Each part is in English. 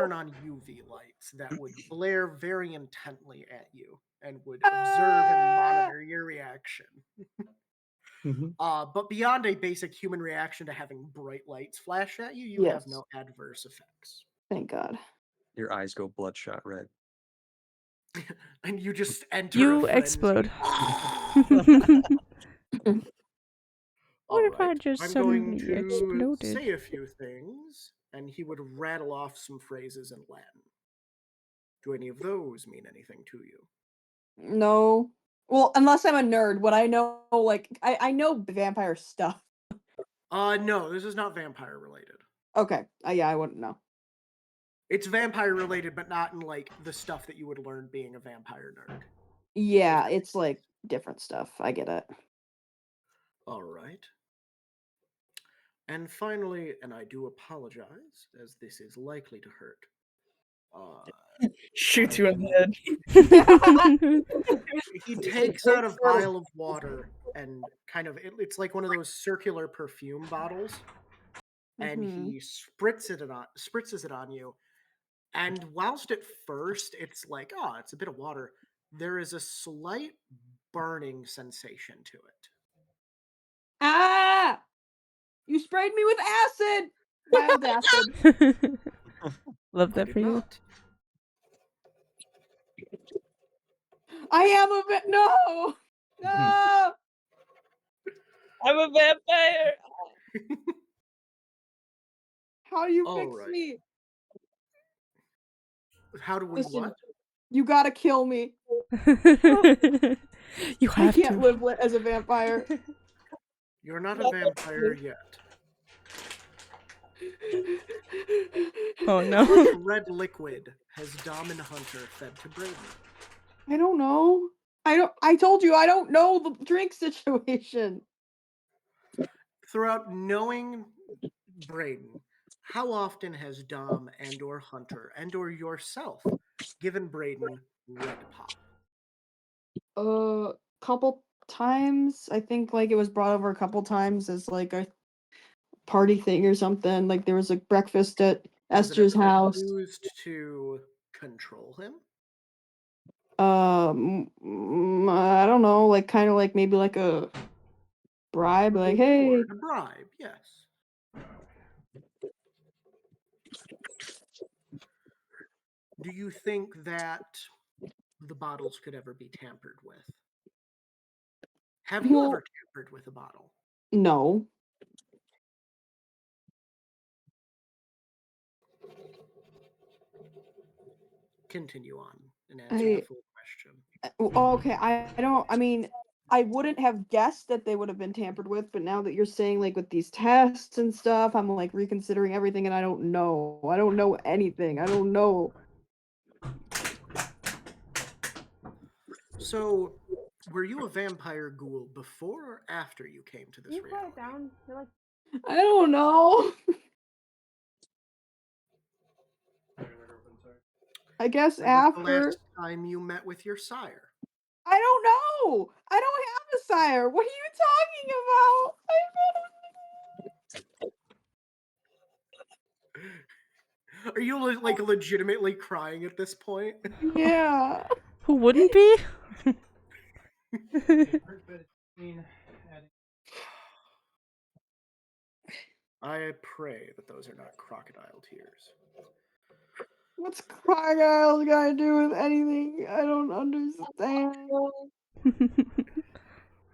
turn on UV lights that would glare very intently at you and would observe and monitor your reaction. Mhm. But beyond a basic human reaction to having bright lights flash at you, you have Yes. no adverse effects. Thank God. Your eyes go bloodshot red. And you just enter You a frenzy. explode. All What if I right, just I'm going suddenly to exploded? say a few things, and he would rattle off some phrases in Latin. Do any of those mean anything to you? No. Well, unless I'm a nerd, what I know, like, I know vampire stuff. No, this is not vampire related. Okay. Yeah, I wouldn't know. It's vampire related, but not in like the stuff that you would learn being a vampire nerd. Yeah, it's like different stuff. I get it. All right. And finally, and I do apologize, as this is likely to hurt. Shoot you in the head. He takes out a vial of water and kind of it's like one of those circular perfume bottles, and he spritzes it on you. And whilst at first it's like, oh, it's a bit of water, there is a slight burning sensation to it. Ah! You sprayed me with acid! Wild acid. Love I that did for you. not. I am a bit. No! No! I'm a vampire. How do you All fix right. me? How do we Listen, what? you gotta kill me. You I have can't to. live as a vampire. You're not a vampire yet. Oh How no. much red liquid has Dom and Hunter fed to Braden? I don't know. I told you I don't know the drink situation. Throughout knowing Braden, how often has Dom and or Hunter and or yourself given Braden red pop? Couple times. I think like it was brought over a couple times as like a party thing or something. Like there was a breakfast at Was it Esther's ever house. used to control him? I don't know, like kind of like maybe like a bribe, like hey, Or a bribe, yes. Do you think that the bottles could ever be tampered with? Have you well, ever tampered with a bottle? no. Continue on and answer the I full question. okay. I don't. I mean, I wouldn't have guessed that they would have been tampered with, but now that you're saying like with these tests and stuff, I'm like reconsidering everything, and I don't know. I don't know anything. I don't know. So, were you a vampire ghoul before or after you came to this reality? I don't know. I guess When was the after. last time you met with your sire? I don't know. I don't have a sire. What are you talking about? Are you like legitimately crying at this point? Yeah. Who wouldn't be? I pray that those are not crocodile tears. What's crocodiles got to do with anything? I don't understand.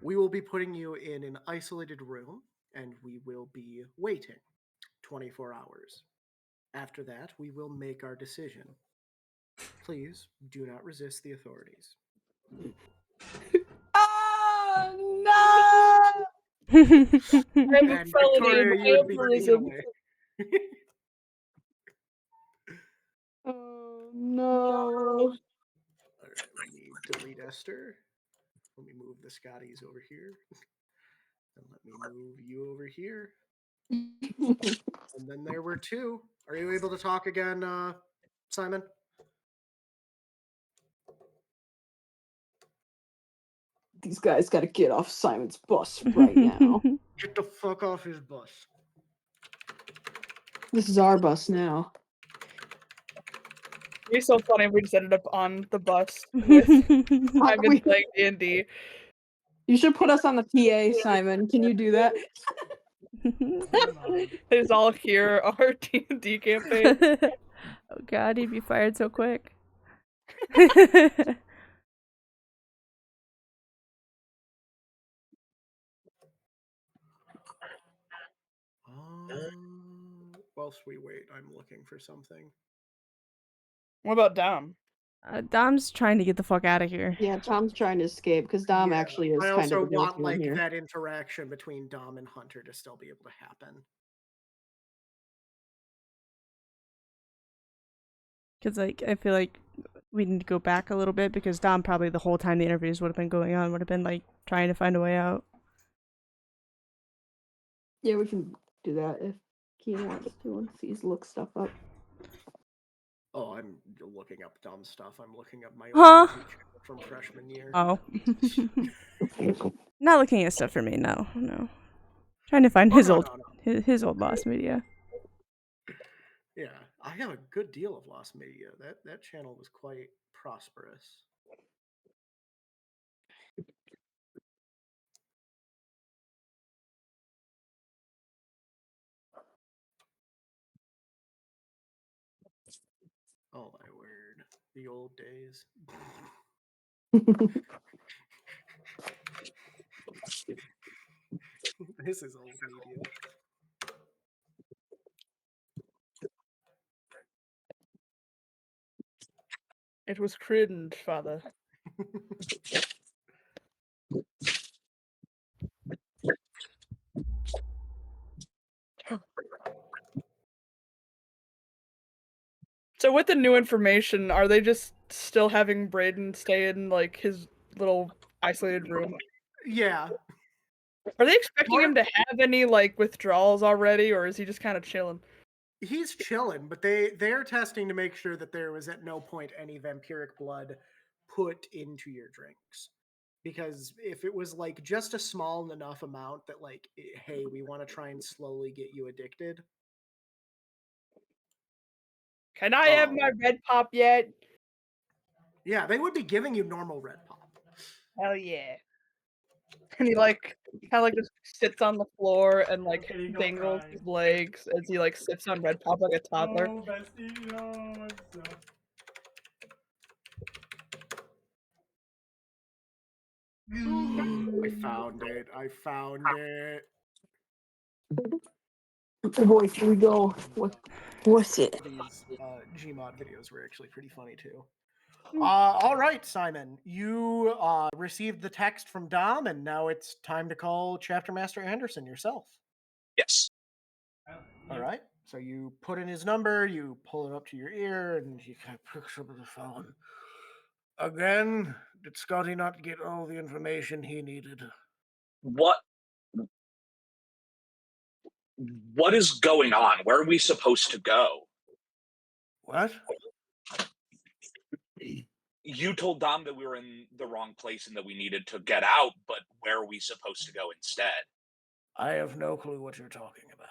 We will be putting you in an isolated room and we will be waiting 24 hours. After that, we will make our decision. Please do not resist the authorities. Oh no! I have a And felony Victoria, in you would be taken vampirism. away. Oh no! All right, let me delete Esther. Let me move the Scotties over here. And let me move you over here. And then there were two. Are you able to talk again, Simon? These guys got to get off Simon's bus right now. Get the fuck off his bus. This is our bus now. It'd be so funny if we just ended up on the bus with I've been playing D&D. You should put us on the PA, Simon. Can you do that? They just all hear our D&D campaign. Oh god, he'd be fired so quick. Whilst we wait, I'm looking for something. What about Dom? Dom's trying to get the fuck out of here. Yeah, Tom's trying to escape because Dom Yeah, actually is I kind of also the guilty want one like here. that interaction between Dom and Hunter to still be able to happen. Because, like, I feel like we need to go back a little bit because Dom probably the whole time the interviews would have been going on would have been, like, trying to find a way out. Yeah, we can do that if Kean wants to once he's looked stuff up. Oh, I'm looking up Dom stuff. I'm looking up my Huh? own YouTube channel from freshman year. Oh. Not looking at stuff for me, no. Trying to find Oh, his no, old no, no. his old Lost Media. Yeah, I have a good deal of Lost Media. That channel was quite prosperous. Oh my word, the old days. This is old media. It was cringe, father. So with the new information, are they just still having Brayden stay in like his little isolated room? Yeah, Are they expecting him to have any like withdrawals already, or is he just kind of chilling? he's chilling, but they're testing to make sure that there was at no point any vampiric blood put into your drinks. Because if it was like just a small enough amount that like, hey, we want to try and slowly get you addicted. Can I have my red pop yet? Yeah, they would be giving you normal red pop. Hell yeah. And he like kind of like just sits on the floor and like Okay, go dangles cry. his legs as he like sips on red pop like a toddler. Oh, bestie, no, what's up? I found it. I found it. Oh boy, here we go. What's it? These Gmod videos were actually pretty funny too. All right, Simon, you received the text from Dom, and now it's time to call Chapter Master Anderson yourself. Yes. All right. So you put in his number, you pull it up to your ear, and he kind of picks up the phone. Again, did Scotty not get all the information he needed? What is going on? Where are we supposed to go? What? You told Dom that we were in the wrong place and that we needed to get out, but where are we supposed to go instead? I have no clue what you're talking about.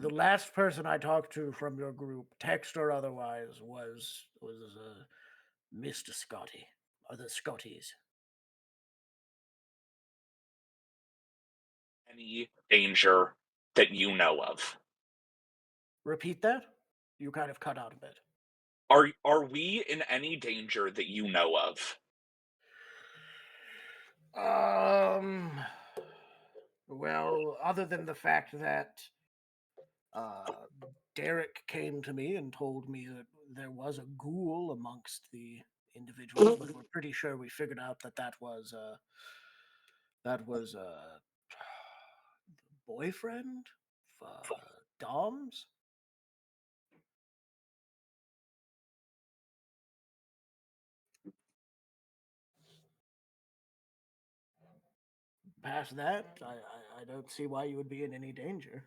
The last person I talked to from your group, text or otherwise, was Mr. Scotty, or the Scotties. Any danger that you know of? Repeat that? You kind of cut out a bit. Are we in any danger that you know of? Well, other than the fact that Derek came to me and told me that there was a ghoul amongst the individuals, but we're pretty sure we figured out that that was the boyfriend of Dom's. Past that, I don't see why you would be in any danger.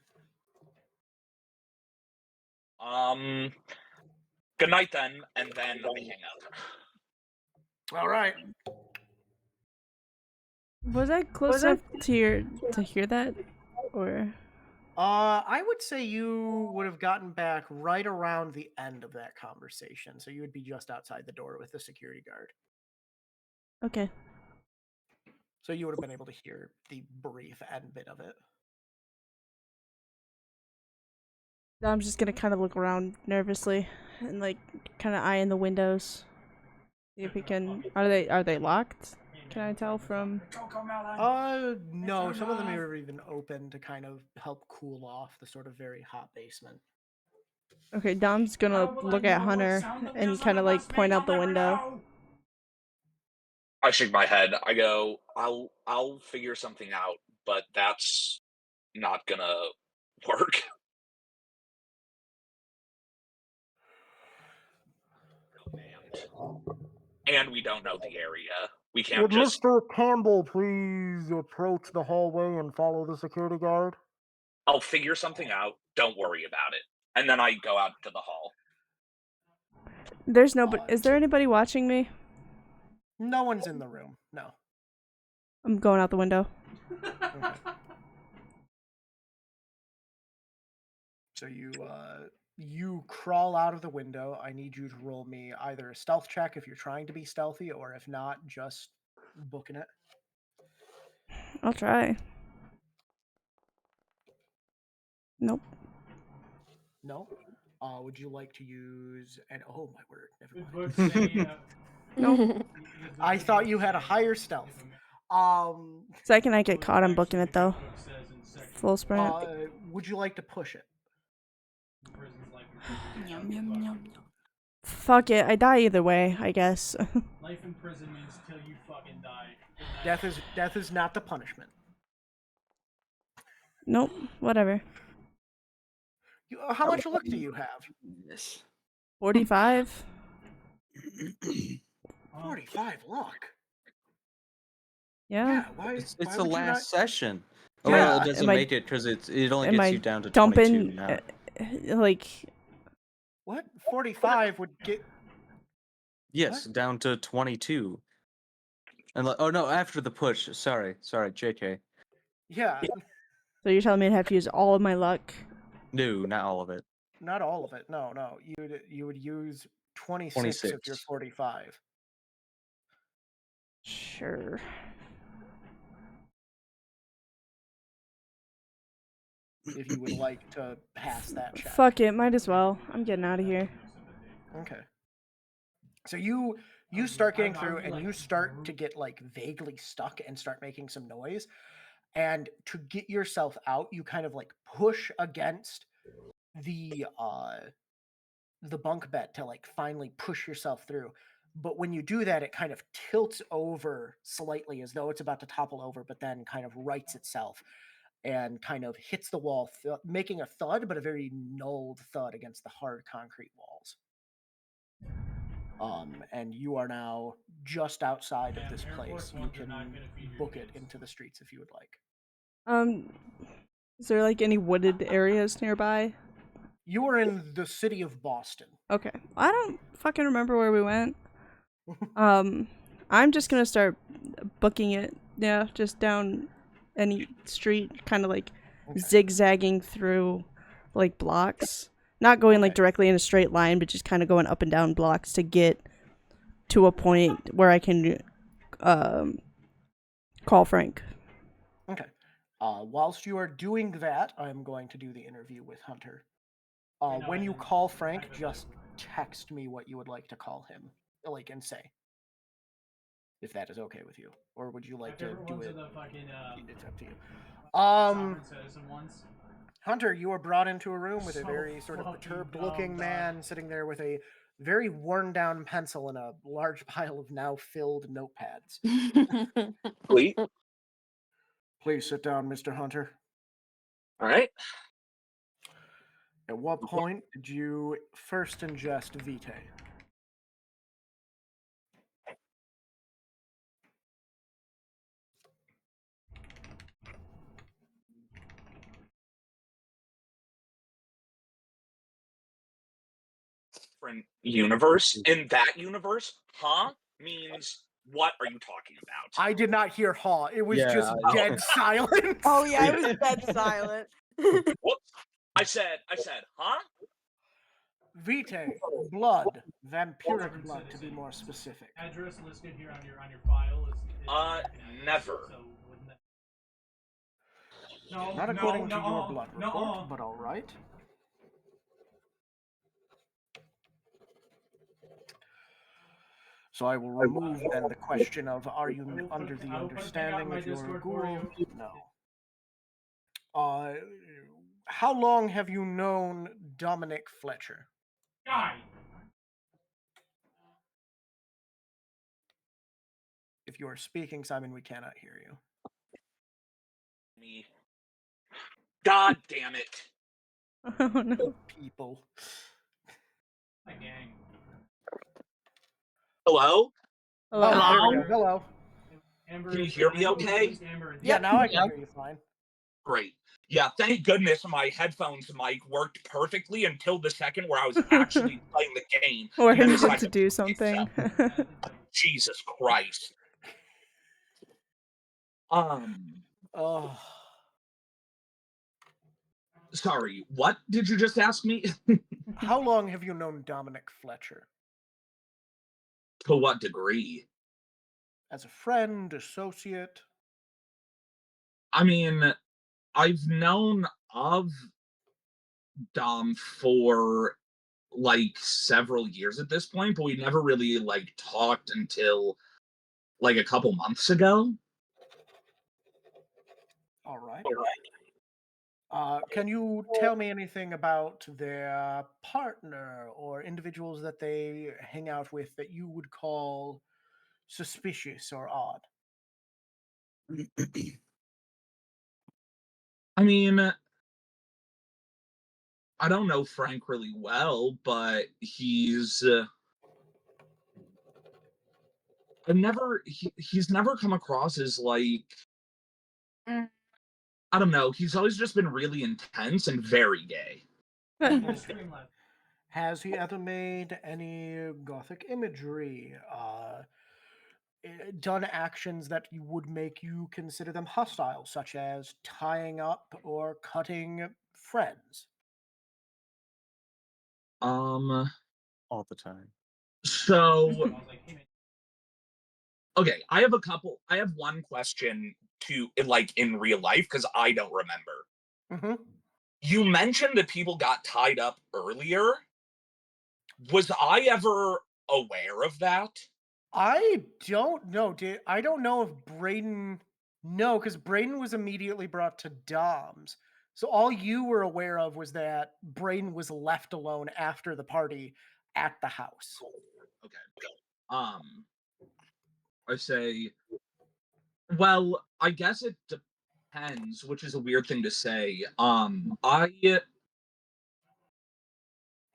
Good night then, and then I hang up. All right. Was I close enough to hear that, or I would say you would have gotten back right around the end of that conversation, so you would be just outside the door with the security guard. okay? So you would have been able to hear the brief end bit of it. I'm just gonna kind of look around nervously and like kind of eyeing the windows. See if we can. Are they locked? Can I tell from? No, some of them are even open to kind of help cool off the sort of very hot basement. Okay, Dom's gonna look at Hunter and kind of like point out the window. I shake my head. I go, I'll figure something out, but that's not gonna work. And we don't know the area. We can't just. Mr. Campbell please approach the hallway and follow the security guard? I'll figure something out. Don't worry about it. And then I go out to the hall. There's nobody. Is there anybody watching me? No one's in the room. No. I'm going out the window. Okay. So you crawl out of the window. I need you to roll me either a stealth check if you're trying to be stealthy, or if not, just booking it. I'll try. Nope. No? Would you like to use an oh my word, never mind. Nope. I thought you had a higher stealth. Second I get caught, I'm booking it though. Full sprint. Would you like to push it? Fuck it, I die either way, I guess. Life in prison means till you fucking die. Death is not the punishment. Nope, whatever. How much luck do you have? 45? 45 luck. Yeah. Why? It's why the would you last not- session. Oh, Yeah, well, it doesn't am I- make it because it only am gets I you down to 22 Dumping, now. like, What? 45 would get. Yes, down to 22. And oh no, after the push. Sorry, JK. Yeah, so you're telling me I'd have to use all of my luck? No, not all of it. not all of it. No. You would use 26 if you're 26. 45. Sure. If you would like to pass that check. Fuck it, might as well. I'm getting out of here. Okay. So you start getting through, and you start to get like vaguely stuck and start making some noise. And to get yourself out, you kind of like push against the bunk bed to like finally push yourself through. But when you do that, it kind of tilts over slightly as though it's about to topple over, but then kind of rights itself and kind of hits the wall, making a thud, but a very nulled thud against the hard concrete walls. And you are now just outside of this place. You can book it into the streets if you would like. Is there like any wooded areas nearby? You are in the city of Boston. Okay. I don't fucking remember where we went. I'm just gonna start booking it. Yeah, just down any street, kind of like zigzagging through like blocks. Not going like directly in a straight line, but just kind of going up and down blocks to get to a point where I can call Frank. Okay. Whilst you are doing that, I'm going to do the interview with Hunter. When you call Frank, just text me what you would like to call him, like, and say, if that is okay with you, or would you like to do it? It's up to you. Hunter, you are brought into a room with a very sort of perturbed-looking man sitting there with a very worn-down pencil and a large pile of now filled notepads. Please sit down, Mr. Hunter. All right. At what point did you first ingest Vitae? Different universe. In that universe, huh means What are you talking about? I did not hear "haw." It was Yeah, just I- dead silence. Oh yeah, it was dead silent. Whoops. I said, huh? Vitae, blood, vampiric blood to be more specific. Address listed here on your file is American address, Never. So wouldn't that... No, Not no, according to nuh-uh, your blood report, nuh-uh. but all right. So I will remove then the question of are you under the I will put it back out understanding in my if you're a Discord for ghoul? you. No. How long have you known Dominic Fletcher? Guy. If you are speaking, Simon, we cannot hear you. Me. God damn it. Oh no. People. My gang. Hello? Hello. Oh, there we go. Hello? Hello. Amber, Can you hear me Amber, okay? just Amber and Yeah, Yep. now I can Yeah. hear you fine. Great. Yeah, thank goodness my headphones mic worked perfectly until the second where I was actually playing the game. Or and then needed decided to do play something. itself. Jesus Christ. Oh, Sorry, what did you just ask me? how long have you known Dominic Fletcher? To what degree? As a friend, associate? I mean, I've known of Dom for like several years at this point, but we never really like talked until like a couple months ago. All right. Can you tell me anything about their partner or individuals that they hang out with that you would call suspicious or odd? I mean, I don't know Frank really well, but he's he's never come across as like I don't know, he's always just been really intense and very gay. Stream left. Has he ever made any gothic imagery? Done actions that you would make you consider them hostile, such as tying up or cutting friends? Um all the time. so I was like, hey man, okay, I have one question to like in real life because I don't remember. Mm-hmm. You mentioned that people got tied up earlier. Was I ever aware of that? I don't know. I don't know if Braden. No, because Braden was immediately brought to Dom's. So all you were aware of was that Braden was left alone after the party at the house. Okay. I say, well, I guess it depends, which is a weird thing to say.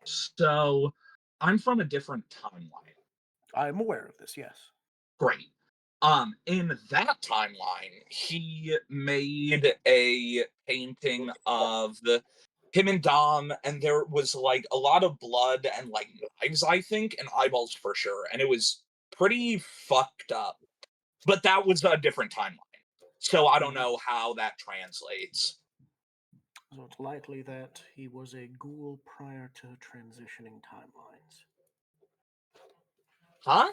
So I'm from a different timeline. I'm aware of this, yes. Great. In that timeline, he made a painting of him and Dom, and there was like a lot of blood and like knives, I think, and eyeballs for sure. And it was pretty fucked up. But that was a different timeline. So I don't know how that translates. So it's likely that he was a ghoul prior to transitioning timelines. Huh?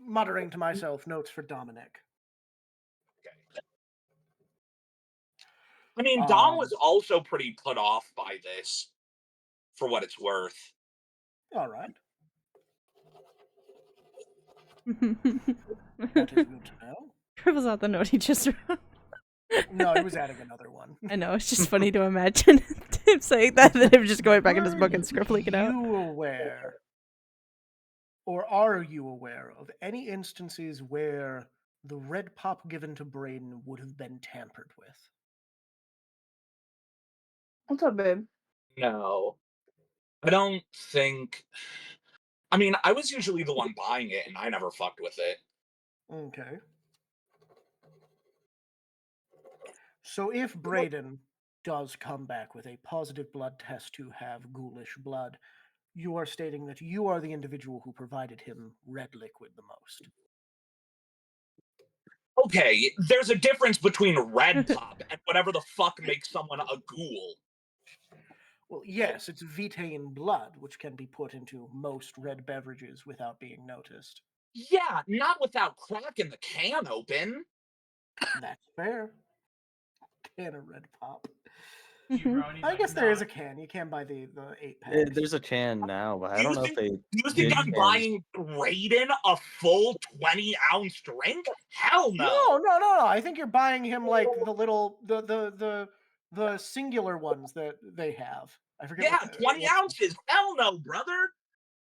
Muttering to myself, notes for Dominic. Okay. I mean, Dom was Um, also pretty put off by this, for what it's worth. All right. That That is good to know. Scribbles out the note he just wrote. No, he was adding another one. I know, it's just funny to imagine him saying that and him just going back in his book and scribbling it out. Are you aware, or are you aware of any instances where the red pop given to Braden would have been tampered with? What's up, babe? No. I don't think. I mean, I was usually the one buying it, and I never fucked with it. Okay. So if Braden does come back with a positive blood test to have ghoulish blood, you are stating that you are the individual who provided him red liquid the most. Okay, there's a difference between red pop and whatever the fuck makes someone a ghoul. Well, yes, it's Vitaean blood, which can be put into most red beverages without being noticed. Yeah, not without cracking the can open. That's fair. Can of red pop. Mhm. I guess there is a can. You can buy the 8-pack. There's a can now, but I You don't know if think- they. You think did I'm cans. buying Brayden a full 20-ounce drink? Hell no. No. I think you're buying him like the little the singular ones that they have. I forget. Yeah, what 20 ounces. Hell no, brother.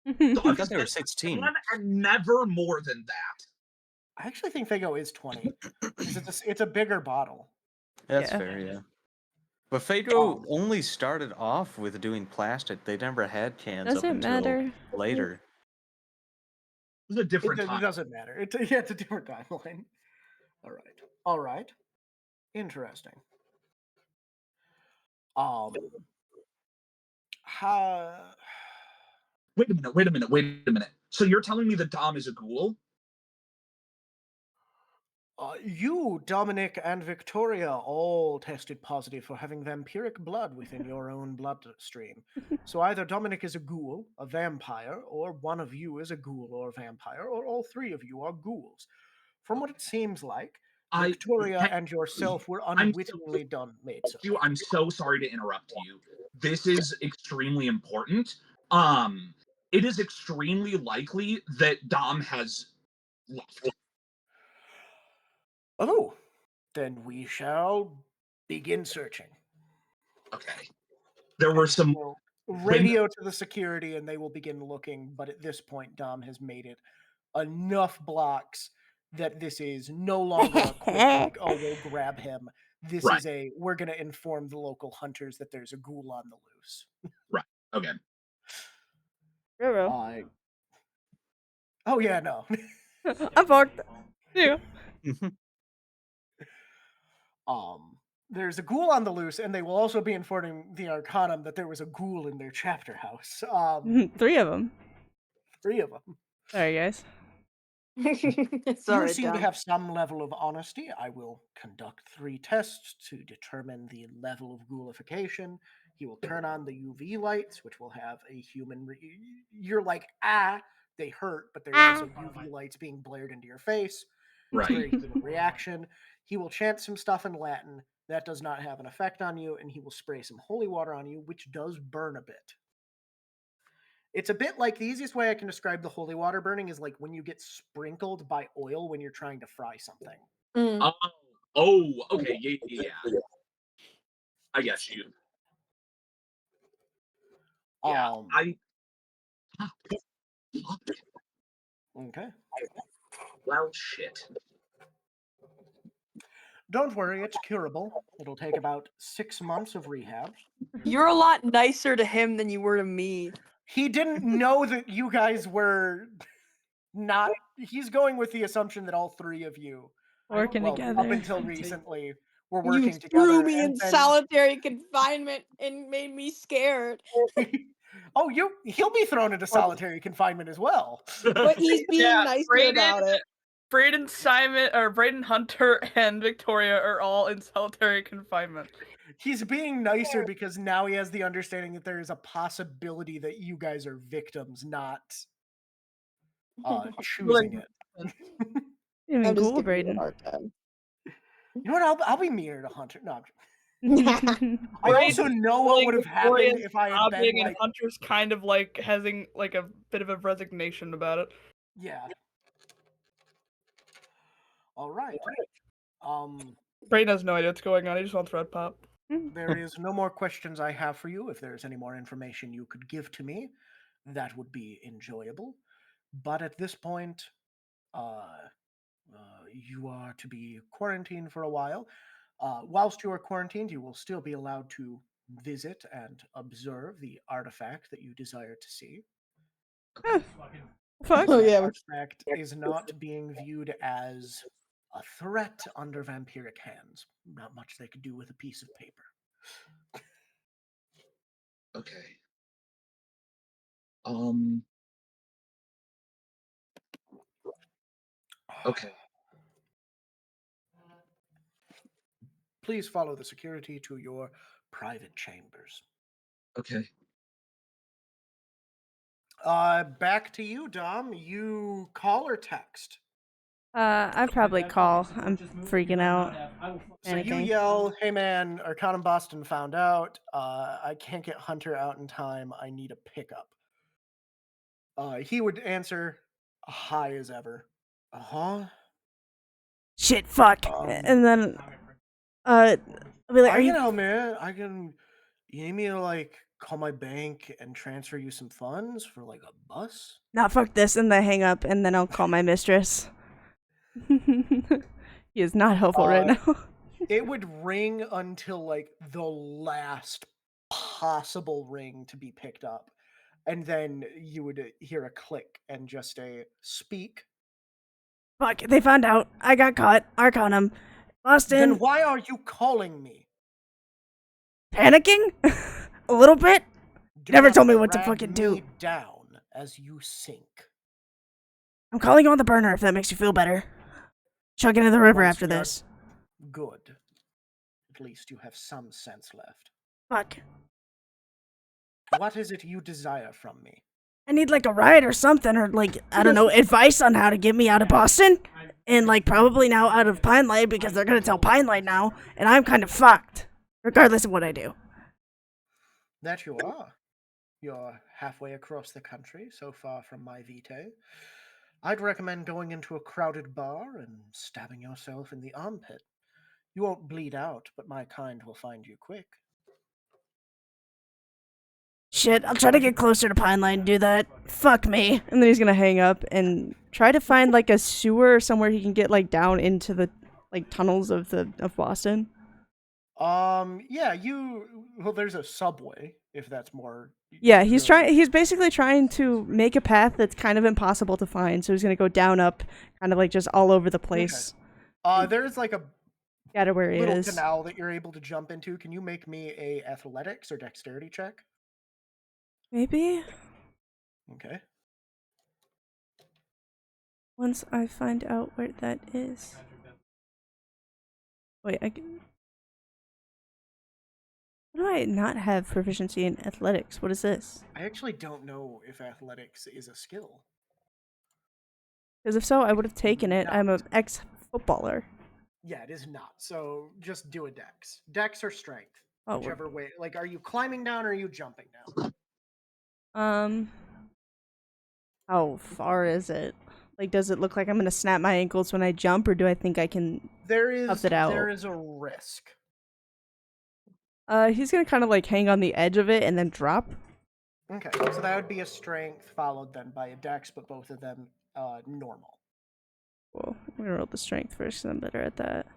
I Dogs thought they were get 16. one and never more than that. I actually think Fago is 20 because it's a bigger bottle. That's Yeah. fair, yeah. But Faygo only started off with doing plastic. They never had cans up Doesn't until matter. later. It was a different It time. doesn't matter. It's a different timeline. All right. Interesting. How? Wait a minute. So you're telling me the Dom is a ghoul? You, Dominic, and Victoria all tested positive for having vampiric blood within your own bloodstream. So either Dominic is a ghoul, a vampire, or one of you is a ghoul or vampire, or all three of you are ghouls. From what it seems like, Victoria and yourself were unwittingly made so. I'm so sorry to interrupt you. This is extremely important. It is extremely likely that Dom has left. Oh, then we shall begin searching. Okay. There were some We'll radio to the security and they will begin looking, but at this point, Dom has made it enough blocks that this is no longer a quick, like, oh, we'll grab him. This Right. is we're going to inform the local hunters that there's a ghoul on the loose. Right. Okay. Roro. Oh, yeah, no. I'm fucked. Yeah. There's a ghoul on the loose, and they will also be informing the Arcanum that there was a ghoul in their chapter house. 3 of them. 3 of them. Sorry, guys. Sorry, You seem Dom. to have some level of honesty. I will conduct 3 tests to determine the level of ghoulification. He will turn on the UV lights, which will have a human. You're like, they hurt, but there's also UV lights being blared into your face. It's a very human reaction. He will chant some stuff in Latin. That does not have an effect on you, and he will spray some holy water on you, which does burn a bit. It's a bit like the easiest way I can describe the holy water burning is like when you get sprinkled by oil when you're trying to fry something. Okay. Yeah. I guess you. Yeah. Okay. Well, shit. Don't worry, it's curable. It'll take about 6 months of rehab. You're a lot nicer to him than you were to me. He didn't know that you guys were not. He's going with the assumption that all 3 of you, Working together. up until recently, were You working together. threw me in and then- solitary confinement and made me scared. Oh, he'll be thrown into solitary confinement as well. But he's being nicer about it. Brayden Hunter and Victoria are all in solitary confinement. He's being nicer because now he has the understanding that there is a possibility that you guys are victims, not choosing it. You mean I'm just ghoul, giving you a Brayden. hard time. You know what? I'll be meaner to Hunter. No, I also know what would have happened if I had been and like, Hunter's kind of like having like a bit of a resignation about it. yeah. All right. Brayden has no idea what's going on. He just wants red pop. There is no more questions I have for you. If there's any more information you could give to me, that would be enjoyable. But at this point, you are to be quarantined for a while. Whilst you are quarantined, you will still be allowed to visit and observe the artifact that you desire to see. Fuck. Oh, That yeah. artifact is not being viewed as a threat under vampiric hands. Not much they could do with a piece of paper. Okay. Okay. Please follow the security to your private chambers. Okay. Back to you, Dom. You call or text? I probably call. I'm freaking out. So you Panicking. yell, "Hey man, Arcanum Boston found out. I can't get Hunter out in time. I need a pickup." He would answer, high as ever. Uh-huh. Shit, fuck. And then, I'll be like, I are can you? help, man. You need me to like call my bank and transfer you some funds for like a bus? Nah, fuck this. And then hang up, and then I'll call my mistress. He is not helpful right now. It would ring until like the last possible ring to be picked up. And then you would hear a click and just a speak. Fuck, they found out. I got caught. Arcanum. Boston. Then why are you calling me? Panicking? A little bit? Do Never not told me what to drag fucking do. me down as you sink. I'm calling you on the burner if that makes you feel better. Chuck into the river Once after we are- this. Good. At least you have some sense left. Fuck. What is it you desire from me? I need like a ride or something, or like, I don't know, advice on how to get me out of Boston. And like probably now out of Pine Light because they're gonna tell Pine Light now, and I'm kind of fucked. Regardless of what I do. That you are. You're halfway across the country, so far from my vitae. I'd recommend going into a crowded bar and stabbing yourself in the armpit. You won't bleed out, but my kind will find you quick. Shit, I'll try to get closer to Pine Light and do that. Fuck me. And then he's gonna hang up and try to find like a sewer or somewhere he can get like down into the like tunnels of Boston. Yeah, well, there's a subway, if that's more. Yeah, he's your- he's basically trying to make a path that's kind of impossible to find, so he's gonna go down, up, kind of like just all over the place. There's like a Got it where he little is. canal that you're able to jump into. Can you make me a athletics or dexterity check? Maybe Okay. once I find out where that is. Wait, How do I not have proficiency in athletics? What is this? I actually don't know if athletics is a skill. Because if so, I would have taken it. I'm an Not. ex-footballer. Yeah, it is not. So just do a dex. Dex or strength. Oh, Whichever way. Like, are you climbing down or are you jumping down? how far is it? Like, does it look like I'm gonna snap my ankles when I jump, or do I think I can? There is Up it out. there is a risk. He's gonna kind of like hang on the edge of it and then drop. Okay, so that would be a strength followed then by a dex, but both of them normal. Well, I'm gonna roll the strength first, 'cause I'm better at that.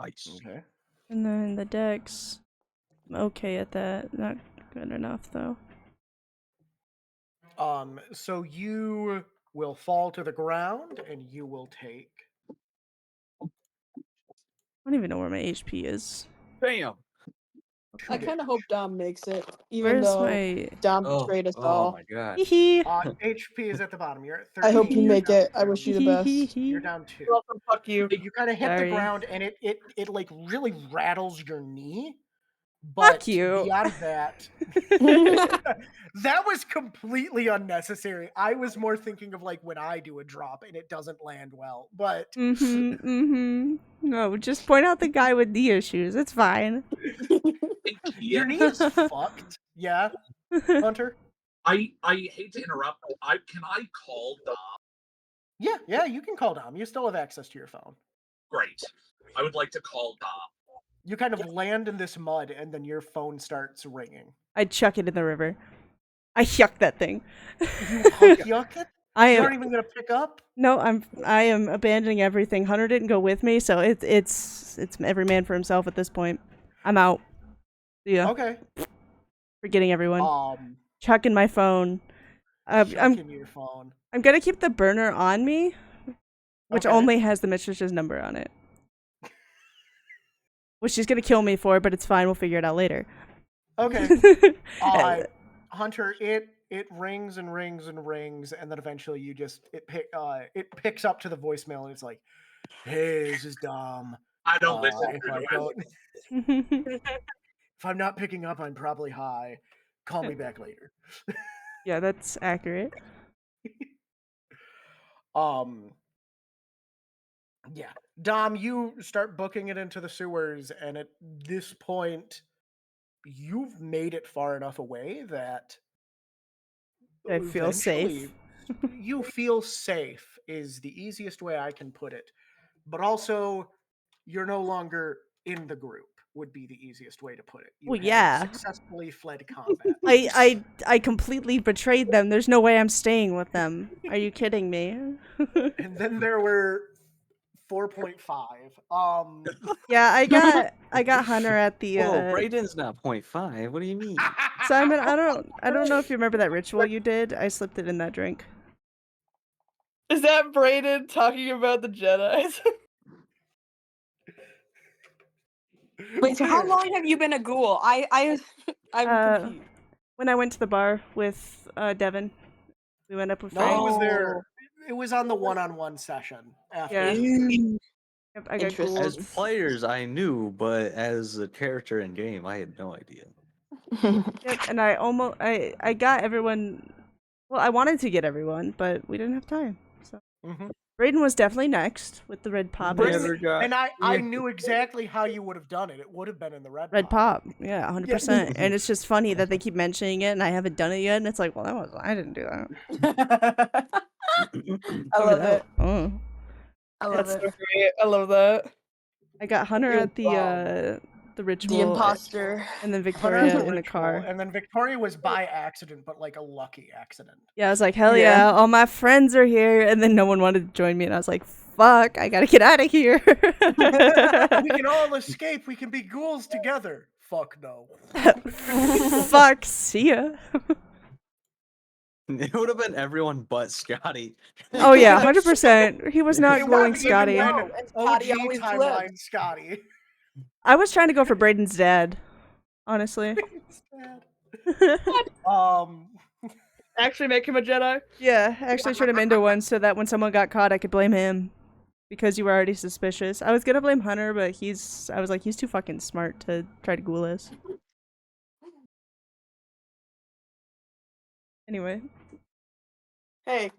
Nice. Okay. And then the dex, I'm okay at that. Not good enough though. So you will fall to the ground and you will take. I don't even know where my HP is. Bam. I kind of hope Dom makes it, even Where's though my? Dom Oh, betrayed us oh all. my god. Hee HP is at the bottom. You're at 13. I hope you you're make down it. I wish you the best. You're down 2. Welcome, fuck you. You kind of hit Sorry. the ground and it like really rattles your knee. Fuck But you. beyond that, that was completely unnecessary. I was more thinking of like when I do a drop and it doesn't land well. But No, just point out the guy with knee issues. It's fine. your knee is fucked. Yeah, Hunter. I hate to interrupt. Can I call Dom? Yeah, you can call Dom. You still have access to your phone. Great. I would like to call Dom. You kind of land in this mud and then your phone starts ringing. I chuck it in the river. I yuck that thing. You yuck it? I You am aren't even gonna pick up? no. I am abandoning everything. Hunter didn't go with me, so it's every man for himself at this point. I'm out. See ya. Okay. Forgetting everyone. Chucking my phone. Chucking your phone. I'm gonna keep the burner on me, which Okay. only has the mistress's number on it. Which she's gonna kill me for, but it's fine. We'll figure it out later. Okay. Hunter, it it rings and rings and rings, and then eventually it picks up to the voicemail, and it's like, "Hey, this is Dom. I don't listen If to I the don't, if I'm not picking up, I'm probably high. Call me back later." Yeah, that's accurate. Yeah, Dom, you start booking it into the sewers, and at this point, you've made it far enough away that I feel safe. eventually you feel safe is the easiest way I can put it. But also, you're no longer in the group would be the easiest way to put it. You Well, have yeah. successfully fled combat. I completely betrayed them. There's no way I'm staying with them. Are you kidding me? And then there were 4.5. Yeah, I got Hunter at the Whoa, Brayden's not 0.5. What do you mean? Simon, I don't know if you remember that ritual you did. I slipped it in that drink. Is that Brayden talking about the Jedi's? Wait, so how long have you been a ghoul? I'm confused. When I went to the bar with Devin, we went up with No, Frank. it was Oh. there. It was on the one-on-one session after. Yeah. Mm. Yep, I got Interesting. As Gould. players, I knew, but as a character in game, I had no idea. Yep, and I got everyone. Well, I wanted to get everyone, but we didn't have time. So Mhm. Brayden was definitely next with the red pop. Brayden- Never got- And I knew exactly how you would have done it. It would have been in the red Red pop, yeah, 100%. Yeah. And it's just funny that they keep mentioning it, and I haven't done it yet. And it's like, well, I didn't do that. I love Look at it. that. Oh. I love That's it. so great. I love that. I got Hunter You're at the ritual, The imposter. and then Hunter Victoria had in the ritual, car. and then Victoria was by accident, but like a lucky accident. Yeah, I was like, hell Yeah. yeah, all my friends are here, and then no one wanted to join me, and I was like, fuck, I gotta get out of here. We can all escape. We can be ghouls together. Fuck no. Fuck, see ya. It would have been everyone but Scotty. Oh yeah, 100%. He was not It glowing wasn't even Scotty. when No, and OG Scotty always timeline lived. Scotty. I was trying to go for Brayden's dad, honestly. Actually make him a Jedi? Yeah, actually turned him into one so that when someone got caught, I could blame him. Because you were already suspicious. I was gonna blame Hunter, but I was like, he's too fucking smart to try to ghoul us. Anyway. Hey,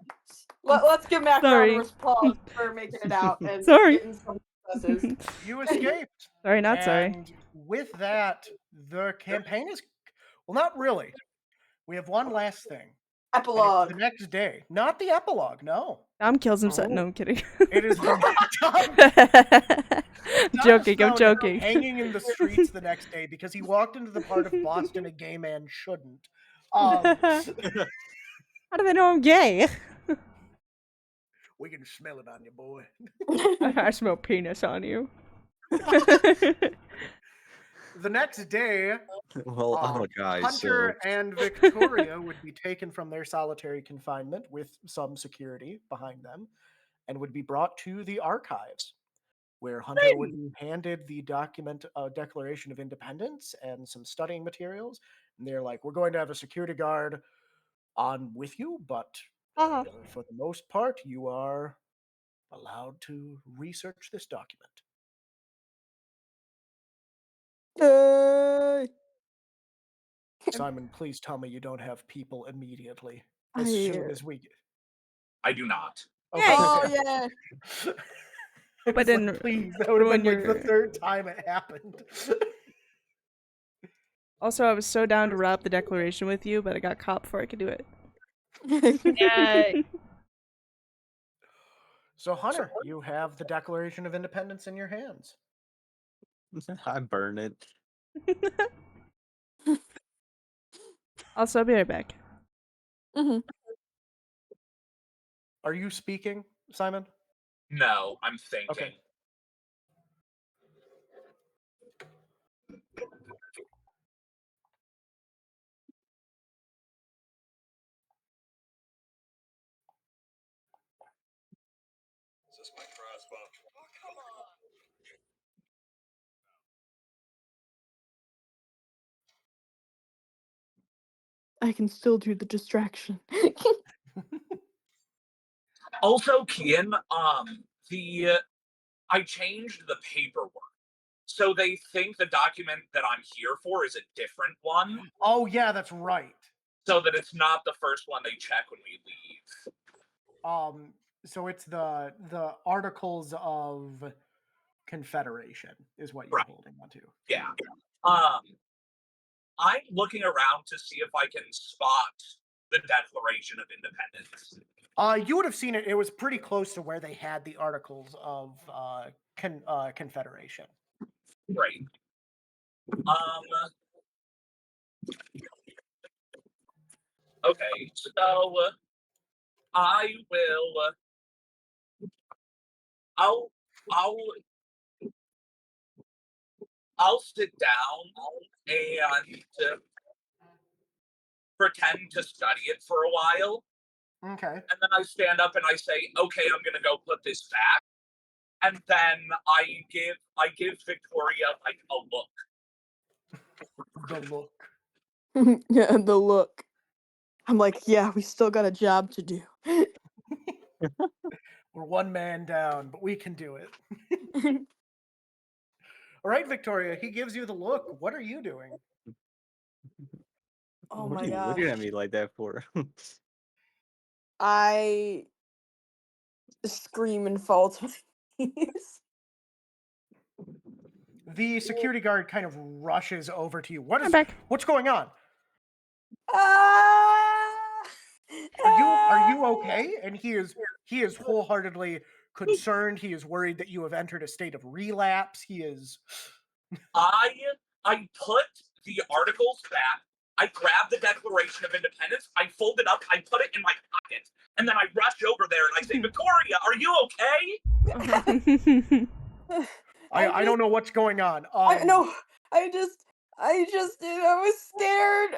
let's give Mac a round Sorry. of applause for making it out and Sorry. getting some successes. You escaped. Sorry, not sorry. And with that, the campaign is well, not really. We have one last thing. and it's Epilogue. the next day. Not the epilogue, no. Dom kills himself. No, I'm kidding. It is Dom Joking, I'm is found joking. hanging in the streets the next day because he walked into the part of Boston a gay man shouldn't. Um, How do they know I'm gay? we can smell it on you, boy. I smell penis on you. The next day, Well, I'm a guy, Hunter so and Victoria would be taken from their solitary confinement with some security behind them and would be brought to the archives, where Hunter would be handed the Declaration of Independence and some studying materials. And they're like, we're going to have a security guard on with you, but for the most part, you are allowed to research this document. Yay. Simon, please tell me you don't have people immediately as soon as we get. I do not. Okay. Oh yeah. I But was then like, please, that would have when been like the you're- third time it happened. Also, I was so down to rob the Declaration with you, but I got caught before I could do it. Yay. So, Hunter, you have the Declaration of Independence in your hands. I burn it. Also, I'll be right back. Are you speaking, Simon? No, I'm thinking. Okay. Is this my crossbow? Oh, come on! I can still do the distraction. Also, Kian, I changed the paperwork. So they think the document that I'm here for is a different one, Oh yeah, that's right. so that it's not the first one they check when we leave. So it's the Articles of Confederation is what you're Right. holding onto. Yeah. I'm looking around to see if I can spot the Declaration of Independence. You would have seen it. It was pretty close to where they had the Articles of Confederation. Right. Okay, so I will. I'll sit down and pretend to study it for a while, Okay. and then I stand up and I say, "Okay, I'm gonna go put this back," and then I give Victoria like a look. The look. Yeah, the look. I'm like, yeah, we still got a job to do. We're one man down, but we can do it. All right, Victoria. He gives you the look. What are you doing? Oh What my are you gosh. looking at me like that for? I scream and fall to my knees. The security guard kind of rushes over to you. I'm back. What's going on? Ah! Are you okay? And he is wholeheartedly concerned. He is worried that you have entered a state of relapse. He is I put the articles back. I grab the Declaration of Independence. I fold it up. I put it in my pocket, and then I rush over there and I say, "Victoria, are you okay?" I don't know what's going on. I was scared.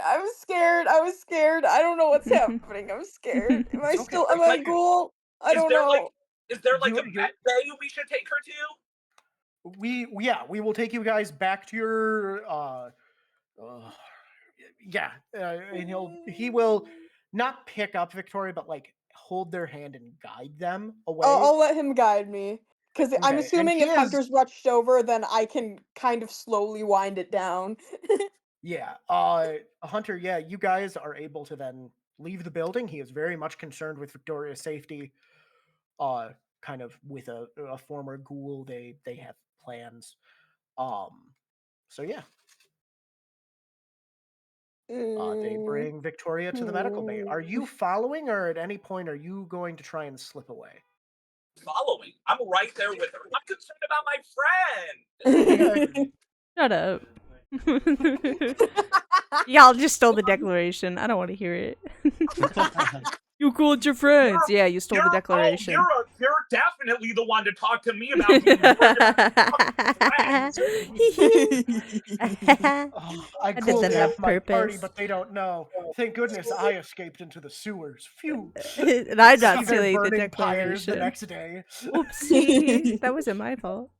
I was scared. I don't know what's happening. I'm scared. Am I It's okay. still? Am I a ghoul? I don't know. Is there like You- a med bay we should take her to? We will take you guys back to your and he will not pick up Victoria, but like hold their hand and guide them away. I'll let him guide me. Because I'm Okay, and assuming he if is- Hunter's rushed over, then I can kind of slowly wind it down. Yeah, Hunter, yeah, you guys are able to then leave the building. He is very much concerned with Victoria's safety. Kind of with a former ghoul, they have plans. So yeah. They bring Victoria to the medical bay. Are you following, or at any point are you going to try and slip away? Following. I'm right there with her. I'm concerned about my friend. Shut up. Y'all just stole the Declaration. I don't want to hear it. You called your friends. Yeah, you stole the Declaration. You're definitely the one to talk to me about being worried about my friends. I did called that on half my party, purpose. but they don't know. Thank goodness I escaped into the sewers. Phew. And I'm not See their stealing the burning pyres the Declaration. next day. Oopsie. That wasn't my fault.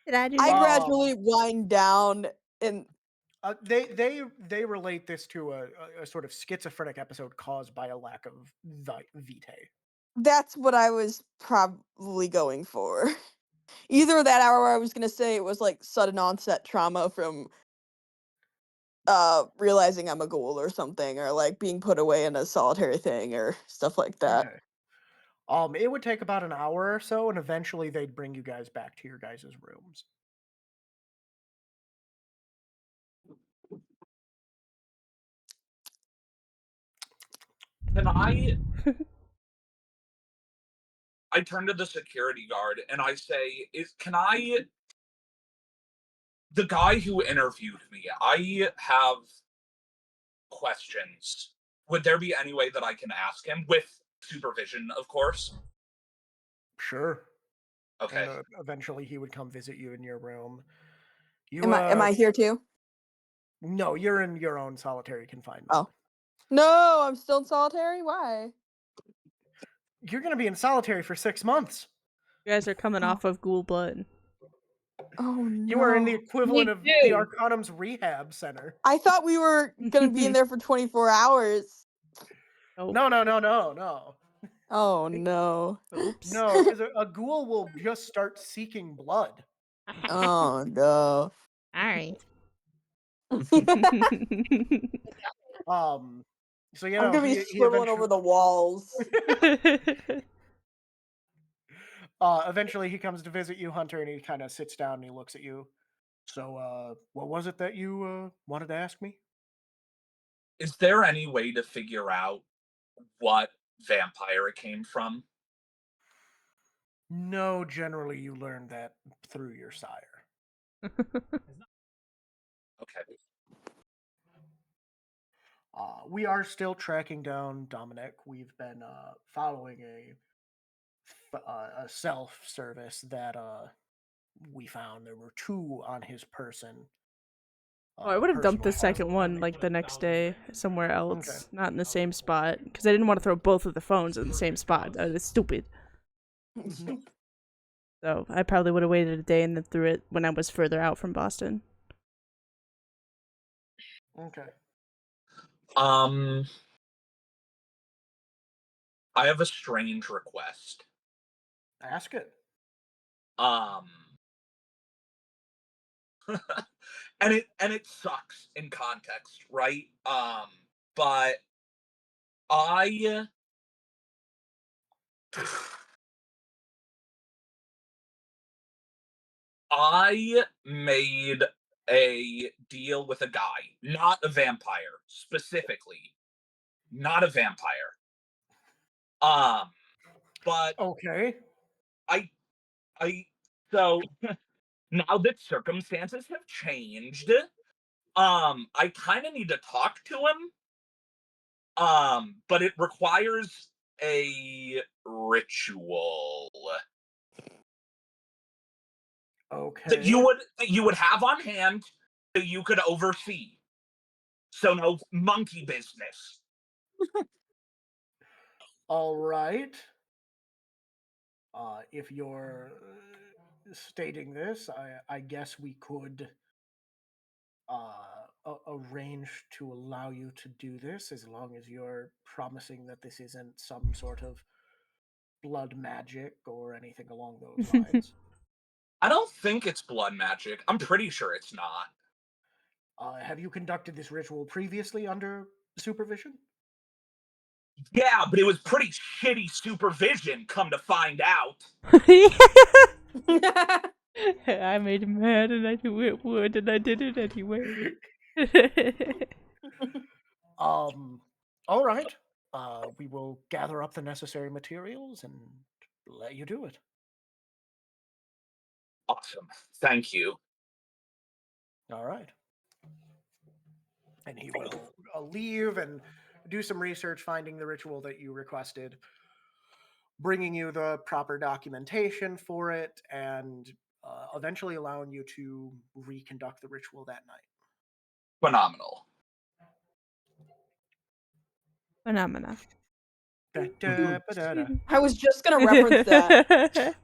Did I do I that? gradually wind down and They relate this to a sort of schizophrenic episode caused by a lack of vitae. that's what I was probably going for. Either that or I was gonna say it was like sudden onset trauma from realizing I'm a ghoul or something, or like being put away in a solitary thing or stuff like that. Okay. It would take about an hour or so, and eventually they'd bring you guys back to your guys' rooms. Can I turn to the security guard and I say, the guy who interviewed me, I have questions. Would there be any way that I can ask him with supervision, of course? Sure. Okay. And eventually he would come visit you in your room. Am I here too? No, you're in your own solitary confinement. Oh. No, I'm still in solitary? Why? You're going to be in solitary for 6 months. You guys are coming off of ghoul blood. Oh You are in the no. equivalent We of the do. Arcanum's rehab center. I thought we were gonna be in there for 24 hours. Nope. No. Oh no. Oops. No, because a ghoul will just start seeking blood. Oh no. Alright. So you I'm know gonna be he swiveling over the walls. eventually he comes to visit you, Hunter, and he kind of sits down and he looks at you. So what was it that you wanted to ask me? Is there any way to figure out what vampire it came from? No, generally you learn that through your sire. Okay. We are still tracking down Dominic. We've been following a self-service that we found. There were 2 on his person. Oh, I would have dumped the personal second one like the next day somewhere else, Okay. not in the same spot, because I didn't want to throw both of the phones in the same spot. It's stupid. So I probably would have waited a day and then threw it when I was further out from Boston. Okay. I have a strange request. Ask it. and it sucks in context, right? But I made a deal with a guy, not a vampire, specifically. Not a vampire. But Okay. I so now that circumstances have changed, I kind of need to talk to him. But it requires a ritual Okay. that you would have on hand that you could oversee. So no monkey business. All right. If you're stating this, I guess we could arrange to allow you to do this as long as you're promising that this isn't some sort of blood magic or anything along those lines. I don't think it's blood magic. I'm pretty sure it's not. Have you conducted this ritual previously under supervision? Yeah, but it was pretty shitty supervision, come to find out. I made him mad and I knew it would and I did it anyway. All right. We will gather up the necessary materials and let you do it. Awesome. Thank you. All right. And he will leave and do some research, finding the ritual that you requested, bringing you the proper documentation for it, and eventually allowing you to reconduct the ritual that night. Phenomenal. Phenomena. Da-da-ba-da-da. I was just gonna reference that.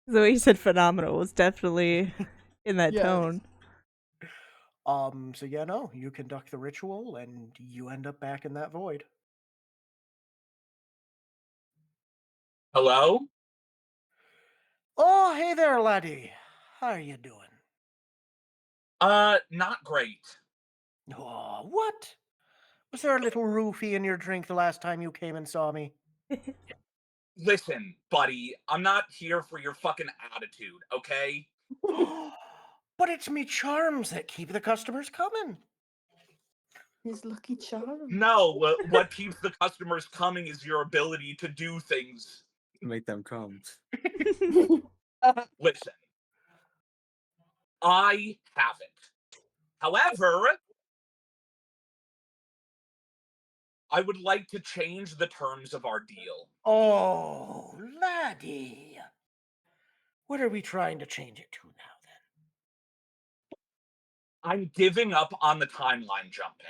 The way you said phenomenal was definitely in that Yes. tone. So yeah, no, you conduct the ritual and you end up back in that void. Hello? Oh, hey there, laddie. How are you doing? Not great. Oh, what? Was there a little roofie in your drink the last time you came and saw me? Listen, buddy, I'm not here for your fucking attitude, okay? But it's me charms that keep the customers coming. His lucky charm. No, what keeps the customers coming is your ability to do things. Make them come. Listen, I have it. However, I would like to change the terms of our deal. Oh, laddie. What are we trying to change it to now, I'm giving up on the timeline jumping.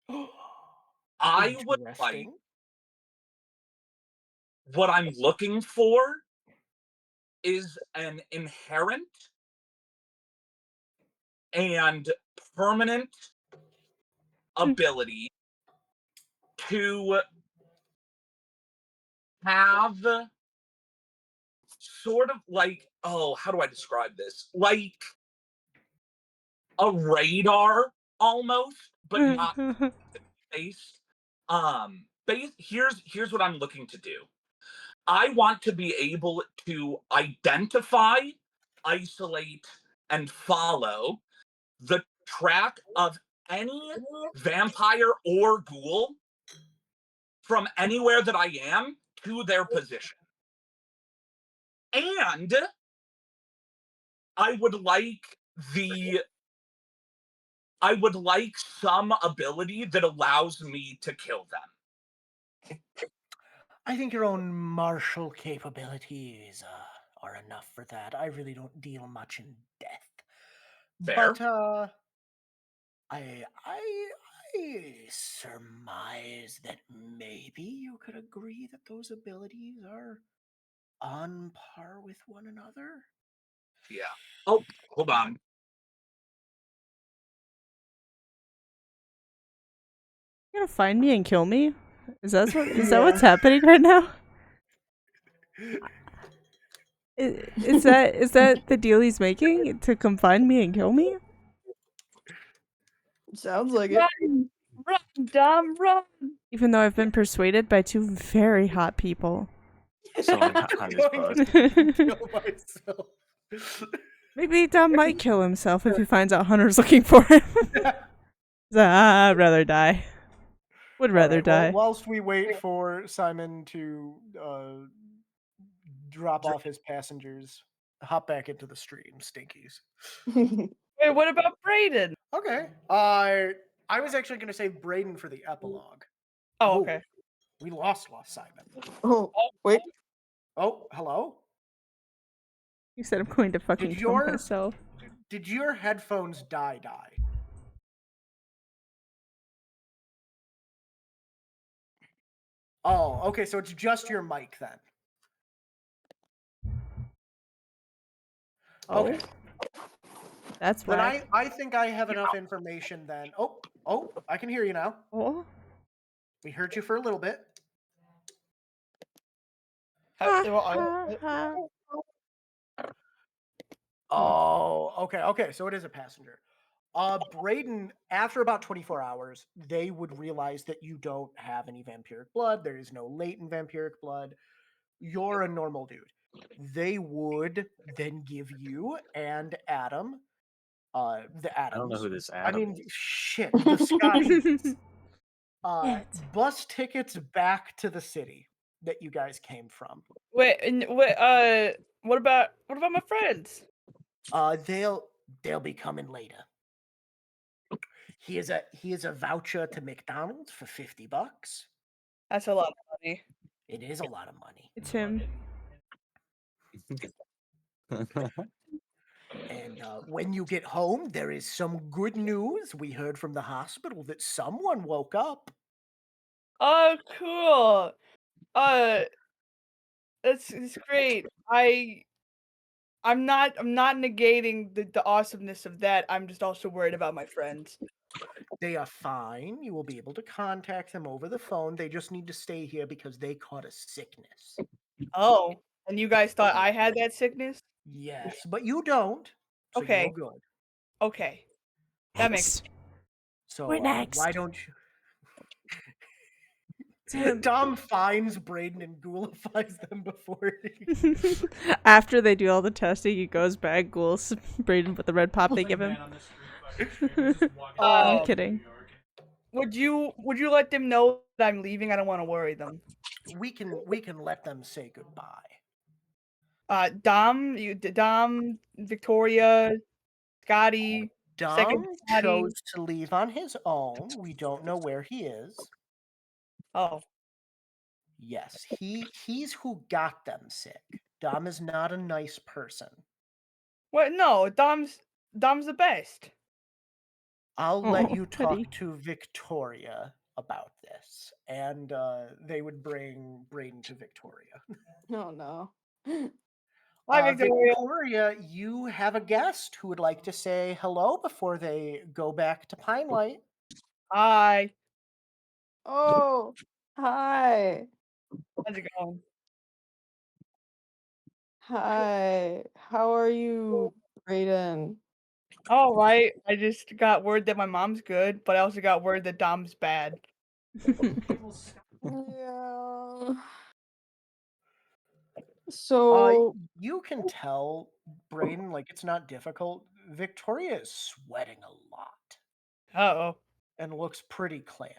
then? I would like Interesting. what I'm looking for is an inherent and permanent ability to have sort of like, oh, how do I describe this? Like a radar almost, but not based. Here's what I'm looking to do. I want to be able to identify, isolate, and follow the track of any vampire or ghoul from anywhere that I am to their position. And I would like some ability that allows me to kill them. I think your own martial capabilities are enough for that. I really don't deal much in death. Fair. But I surmise that maybe you could agree that those abilities are on par with one another. Yeah. Oh, hold on. You gonna find me and kill me? Is that what's happening right now? Is that the deal he's making, to come find me and kill me? Sounds like it. Run, run, Dom, run. Even though I've been persuaded by two very hot people. Someone on his butt. Kill myself. Maybe Dom might kill himself if he finds out Hunter's looking for him. I'd rather die. Would rather die. Whilst we wait for Simon to drop off his passengers, hop back into the stream, Stinkies. Wait, what about Brayden? Okay. I was actually going to say Brayden for the epilogue. Oh, okay. We lost Simon. Oh, wait. Oh, hello? You said I'm going to fucking kill myself. Did your headphones die? Oh, okay, so it's just your mic then. Okay. That's Then whack. I think I have enough information then. Oh, I can hear you now. Oh. We heard you for a little bit. Oh, okay, so it is a passenger. Brayden, after about 24 hours, they would realize that you don't have any vampiric blood. There is no latent vampiric blood. You're a normal dude. They would then give you and Adam, the Adams. I don't know who this Adam I mean, is. shit, the Scotties. Bus tickets back to the city that you guys came from. Wait, what about my friends? They'll be coming later. He is a voucher to McDonald's for $50. That's a lot of money. It is a lot of money. It's him. And when you get home, there is some good news. We heard from the hospital that someone woke up. Oh, cool. It's great. I'm not negating the awesomeness of that. I'm just also worried about my friends. They are fine. You will be able to contact them over the phone. They just need to stay here because they caught a sickness. Oh, and you guys thought I had that sickness? Yes, but you don't. So Okay. you're good. Okay. That makes So We're next. why don't you? Dom finds Brayden and ghoulifies them before he... After they do all the testing, he goes back, ghouls Brayden with the red pop they give him. I'm kidding. Would you let them know that I'm leaving? I don't want to worry them. We can let them say goodbye. Dom, Victoria, Scotty. Dom chose to leave on his own. We don't know where he is. Oh. Yes, he's who got them sick. Dom is not a nice person. What? No, Dom's the best. I'll let you talk to Victoria about this. And they would bring Brayden to Victoria. Oh no. Hi, Victoria. Victoria, you have a guest who would like to say hello before they go back to Pine Light. Hi. Oh, hi. How's it going? Hi. How are you, Brayden? All right. I just got word that my mom's good, but I also got word that Dom's bad. Yeah. So, You can tell, Braden, like it's not difficult. Victoria is sweating a lot Uh-oh. and looks pretty clammy.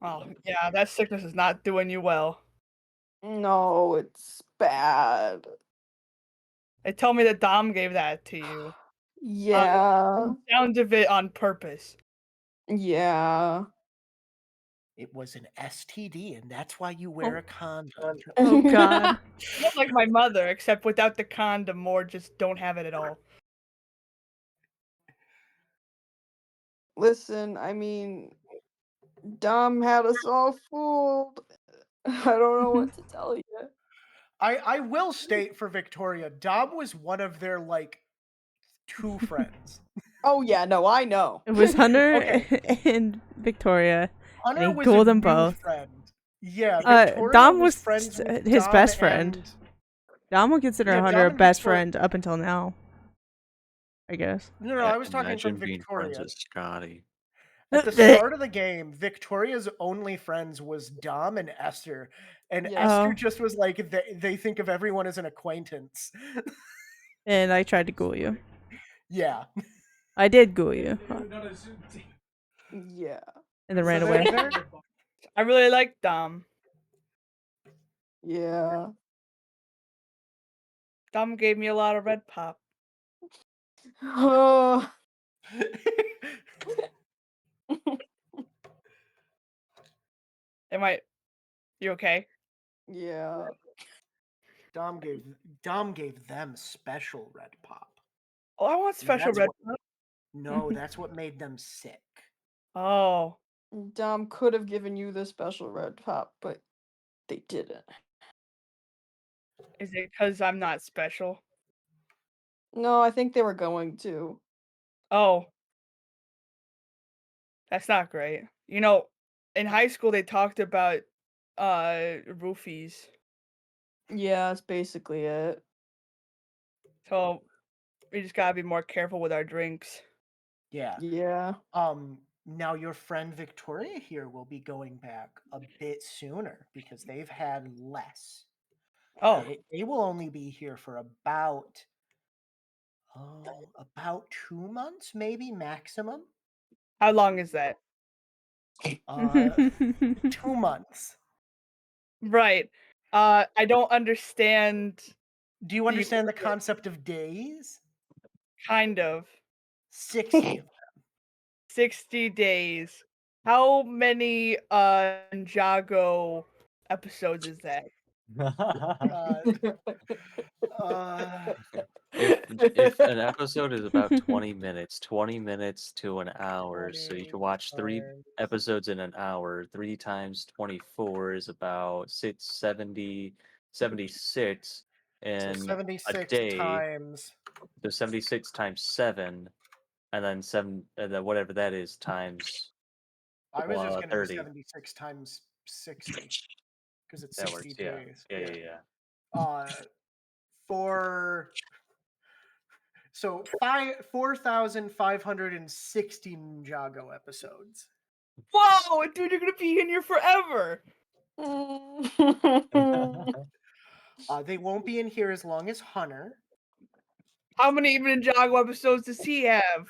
Oh, yeah, that sickness is not doing you well. no, it's bad. They tell me that Dom gave that to you. Yeah. Sounds of it on purpose. Yeah. It was an STD, and that's why you wear a condom. Oh God. Not like my mother, except without the condom, or just don't have it at all. Listen, I mean, Dom had us all fooled. I don't know what to tell you. I will state for Victoria, Dom was one of their like 2 friends. Oh yeah, no, I know. It was Hunter Okay. and Victoria. Hunter he was cooled a them new both. friend. Yeah, Victoria Dom was was friends with his Dom best friend. and- Dom would consider Yeah, Hunter a Dom and best Victoria- friend up until now. I guess. No, I was talking Imagine from being friends Victoria. with Scotty. At the start of the game, Victoria's only friends was Dom and Esther, and Yeah. Esther Oh. just was like they think of everyone as an acquaintance. And I tried to ghoul you. Yeah. I did ghoul you. Yeah. And then ran So away. I really like Dom. Yeah. Dom gave me a lot of red pop. Oh. You okay? Yeah. Dom gave them special red pop. Oh, I want special That's red what- pop. No, that's what made them sick. Oh. Dom could have given you the special red pop, but they didn't. Is it because I'm not special? No, I think they were going to. Oh. That's not great. You know, in high school they talked about roofies. Yeah, that's basically it. So we just gotta be more careful with our drinks. Yeah. Yeah. Now your friend Victoria here will be going back a bit sooner because they've had less. Oh, They will only be here for about 2 months, maybe maximum. how long is that? 2 months. Right. I don't understand. Do you understand the concept of days? Kind of. 60 of 60 days. How many Ninjago episodes is that? If an episode is about 20 minutes, 20 minutes to an hour, so you can watch 3 episodes in an hour. 3 times 24 is about 670, 76 in so a 76 day. times. So 76 times 7, and then 7, and then whatever that is times. I was just going to 30. do 76 times 60 because it's That 60 works. Yeah. days. Yeah. For 4,560 Ninjago episodes. Whoa, dude, you're gonna be in here forever. They won't be in here as long as Hunter. How many Ninjago episodes does he have?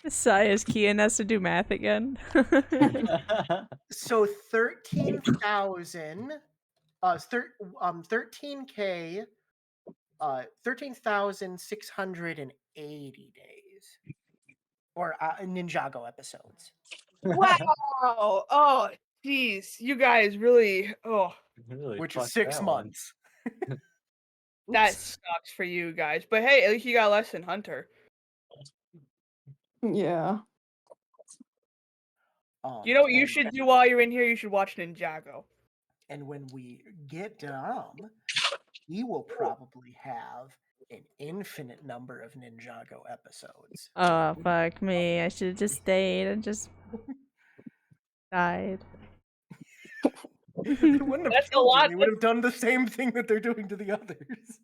Saya's Kian has to do math again. So 13,000 13K 13,680 days. Or Ninjago episodes. Wow. Oh, jeez. You guys really. Oh, Really Which is fucked 6 that one. months. that sucks for you guys. But hey, at least you got less than Hunter. Yeah. You know what you and- should do while you're in here? You should watch Ninjago. And when we get Dom, he will probably have an infinite number of Ninjago episodes. Oh, fuck me. I should have just stayed and just died. They wouldn't have That's a killed you. lot. They would have done the same thing that they're doing to the others.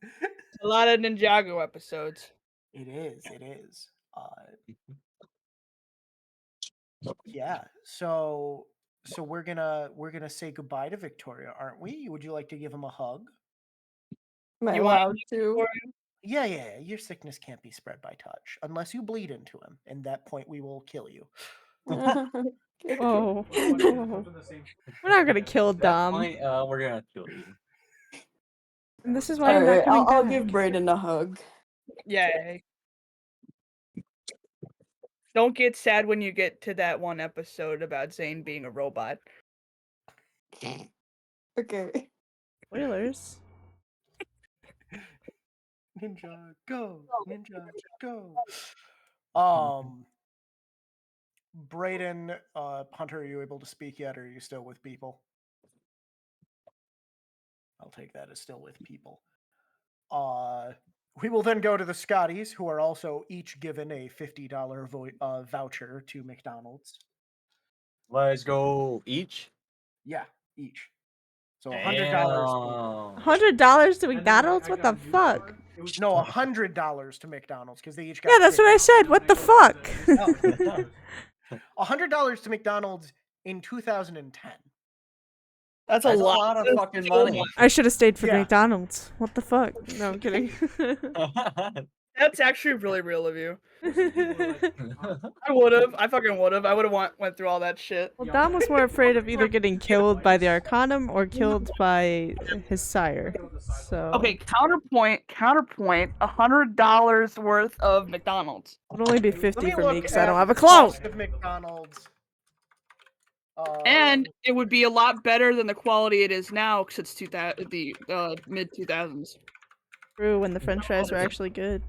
A lot of Ninjago episodes. It is. It is. Yeah. So we're gonna say goodbye to Victoria, aren't we? Would you like to give him a hug? Am I You want allowed to? Yeah. Your sickness can't be spread by touch unless you bleed into him. And that point, we will kill you. Whoa. We're not gonna kill At that Dom. point, we're gonna kill you. And this is why I'm not Alright, coming I'll back. give Brayden a hug. Yay. Don't get sad when you get to that one episode about Zane being a robot. Okay. Spoilers. Ninja, go! Ninja, go! Brayden, Hunter, are you able to speak yet, or are you still with people? I'll take that as still with people. We will then go to the Scotties, who are also each given a $50 voucher to McDonald's. Let's go each. Yeah, each. So $100. Damn. $100 to McDonald's? What the fuck? No, $100 to McDonald's because they each got. Yeah, that's what I said. What the fuck? $100 to McDonald's in 2010. That's a That's lot. of fucking money. I should have stayed for Yeah. McDonald's. What the fuck? No, I'm kidding. That's actually really real of you. I would have. I fucking would have. I would have went through all that shit. Well, Dom was more afraid of either getting killed by the Arcanum or killed by his sire. So Okay, counterpoint. $100 worth of McDonald's. it would only be Let 50 me for me look because I at don't have a the clone. cost of McDonald's. And it would be a lot better than the quality it is now because it's the mid 2000s. True, when the French fries were actually good.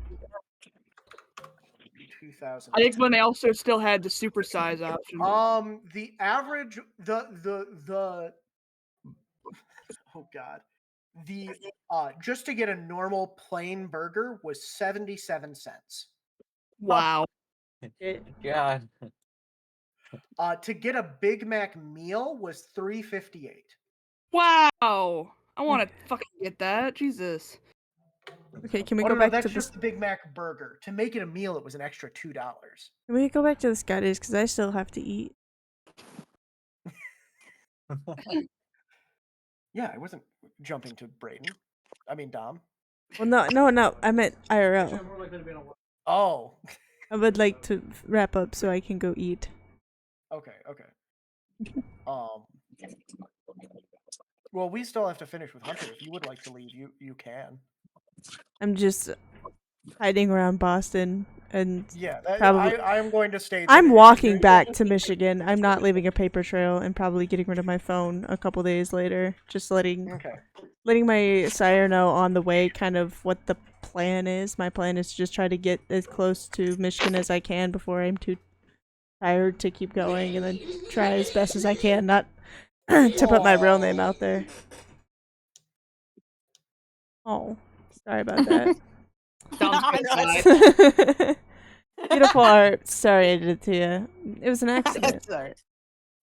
2000. I think when they also still had the supersize option. The average the oh god. The just to get a normal plain burger was 77 cents. Wow. God. To get a Big Mac meal was $3.58. Wow. I want to fucking get that. Jesus. Okay, can we Oh, go no, back that's to just this? the Big Mac burger. To make it a meal, it was an extra $2. Can we go back to the Scotties because I still have to eat. Yeah, I wasn't jumping to Brayden. I mean Dom. Well, no. I meant IRL. Oh, I would like to wrap up so I can go eat. okay. Well, we still have to finish with Hunter. If you would like to leave, you can. I'm just hiding around Boston and Yeah, Probably- I am going to stay. I'm walking back to Michigan. I'm not leaving a paper trail and probably getting rid of my phone a couple days later. Just letting Okay. my sire know on the way kind of what the plan is. My plan is to just try to get as close to Michigan as I can before I'm too tired to keep going, and then try as best as I can not to put my real name out there. Oh, sorry about that. Beautiful art. Sorry I did it to you. It was an accident. Sorry.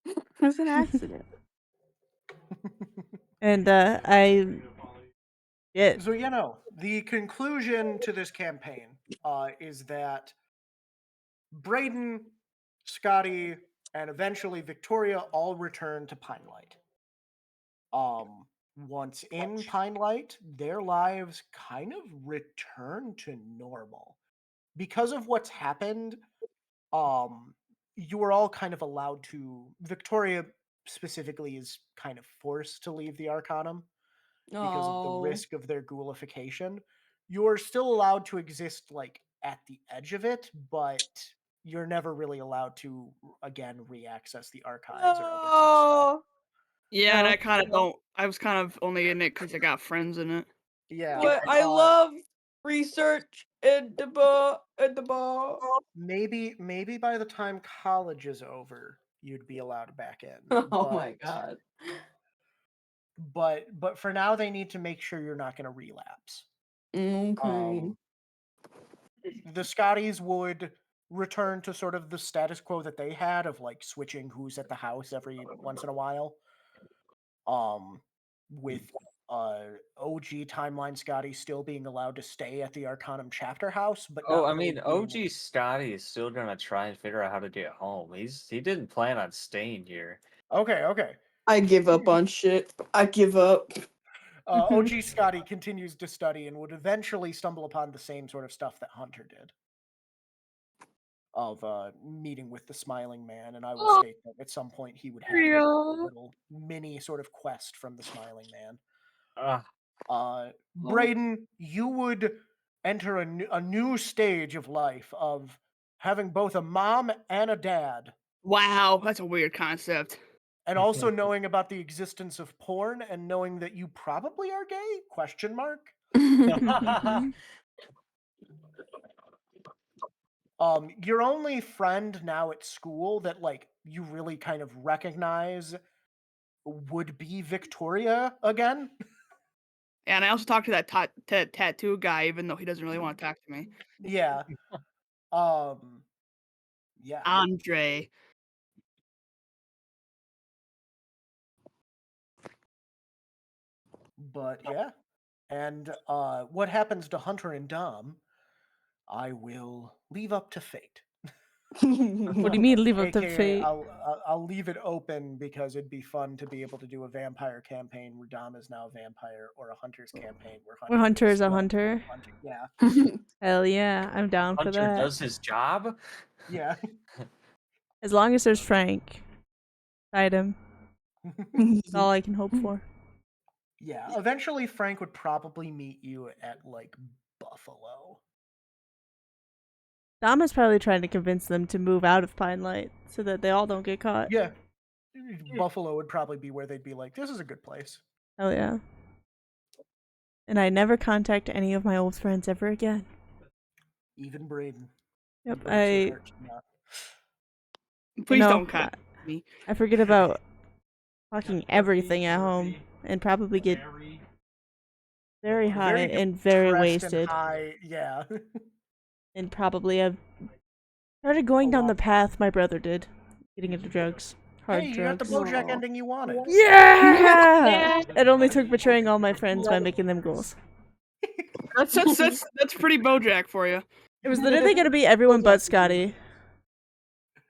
It was an accident. And I So the conclusion to this campaign is that Brayden, Scotty, and eventually Victoria all return to Pinelight. Once in Pinelight, their lives kind of return to normal. Because of what's happened, you were all kind of allowed to. Victoria specifically is kind of forced to leave the Arcanum because of the risk of their ghoulification. You're still allowed to exist like at the edge of it, but you're never really allowed to again re-access the archives or other key stuff. Yeah, and No. I kind of don't. I was kind of only in it because I got friends in it. Yeah, But I love research at the bar. maybe by the time college is over, you'd be allowed back in. Oh my god. But for now, they need to make sure you're not going to relapse. Okay. The Scotties would return to sort of the status quo that they had of like switching who's at the house every once in a while. With OG Timeline Scotty still being allowed to stay at the Arcanum chapter house, but Oh, not I really mean, being- OG Scotty is still gonna try and figure out how to get home. He didn't plan on staying here. Okay. I give up on shit. I give up. OG Scotty continues to study and would eventually stumble upon the same sort of stuff that Hunter did. Of meeting with the Smiling Man, and I will state that at some point he would have his little mini sort of quest from the Smiling Man. Brayden, you would enter a new stage of life of having both a mom and a dad, Wow, that's a weird concept. and also knowing about the existence of porn and knowing that you probably are gay? Question mark. Your only friend now at school that like you really kind of recognize would be Victoria again. And I also talked to that tattoo guy, even though he doesn't really want to talk to me. Yeah. Yeah. Andre. But yeah. And what happens to Hunter and Dom, I will leave up to fate. What do you mean leave up to AKA, fate? I'll leave it open because it'd be fun to be able to do a vampire campaign where Dom is now a vampire, or a hunter's campaign Where Hunter is a still hunter. hunting. Yeah. Hell yeah, I'm down for Hunter that. does his job. Yeah. As long as there's Frank. Fight him. That's all I can hope for. Yeah. Eventually Frank would probably meet you at like Buffalo. Dom is probably trying to convince them to move out of Pine Light so that they all don't get caught. Yeah. Buffalo would probably be where they'd be like, this is a good place. Hell yeah. And I never contact any of my old friends ever again. Even Brayden. Yep, Breaks your heart to not. Please No, don't contact me. I forget about fucking everything at home and probably get very high and very depressed and wasted. high, yeah. And probably have started going down the path my brother did, getting into drugs, hard Hey, you got the drugs. BoJack ending you wanted. Yeah! It only took betraying all my friends by making them ghouls. That's pretty BoJack for you. It was literally gonna be everyone but Scotty.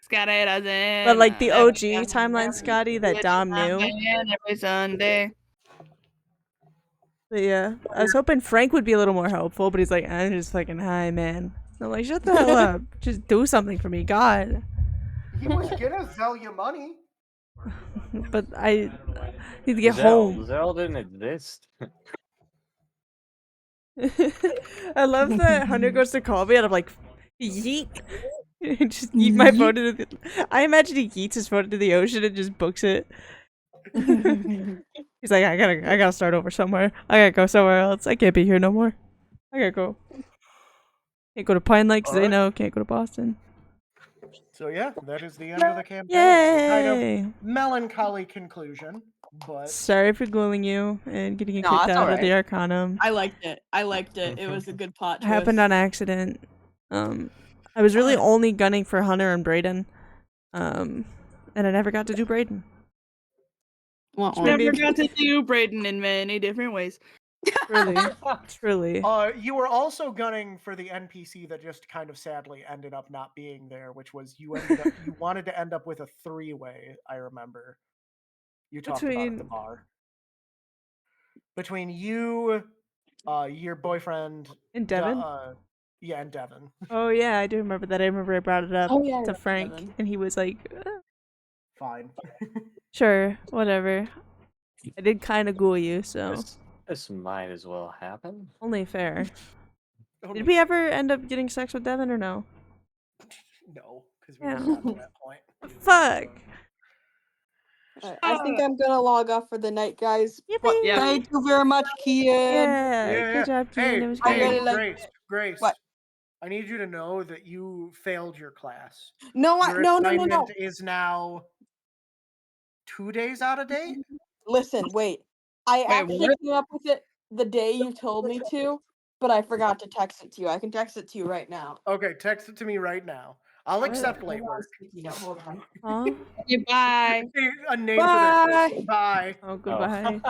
Scotty doesn't. But like the OG timeline Scotty that Dom knew. Every Sunday. But yeah, I was hoping Frank would be a little more helpful, but he's like, I'm just fucking high, man. I'm like, shut the hell up. Just do something for me, God. He was gonna sell you money. But I need to get home. Zell didn't exist. I love that Hunter goes to call me and I'm like, yeet. Just yeet my phone into the... I imagine he yeets his phone into the ocean and just books it. He's like, I gotta start over somewhere. I gotta go somewhere else. I can't be here no more. I gotta go. Can't go to Pine Lake, Zeno. Can't go to Boston. So yeah, that is the end of the campaign. Yay! Kind of melancholy conclusion, but Sorry for gluing you and getting you No, kicked that's out of the alright. Arcanum. I liked it. It was a good plot It twist. happened on accident. I was really only gunning for Hunter and Brayden. And I never got to do Brayden. Never got to do Brayden in many different ways. Truly. you were also gunning for the NPC that just kind of sadly ended up not being there, which was you wanted to end up with a three-way, I remember. You talked about at the bar. Between you, your boyfriend, And Devin? yeah, and Devin. Oh yeah, I do remember that. I remember I brought it up Oh, yeah, to Frank, Devin. and he was like, Fine. sure, whatever. I did kind of ghoul you, so This might as well happen. only fair. Did we ever end up getting sex with Devin or no? No, because we Yeah. never got to that point. Fuck. I think I'm gonna log off for the night, guys. But Yeah. thank you very much, Kian. Yeah, good job, Kian. Hey, It was I great. really like- Grace. What? I need you to know that you failed your class. No, Your no. assignment is now 2 days out of date? Listen, wait. I actually what? came up with it the day you told me to, but I forgot to text it to you. I can text it to you right now. Okay, text it to me right now. I'll accept Hold late on, work. sticky note, hold on. Huh? Okay, bye. A name for that. Bye. Bye. Oh, Oh. goodbye.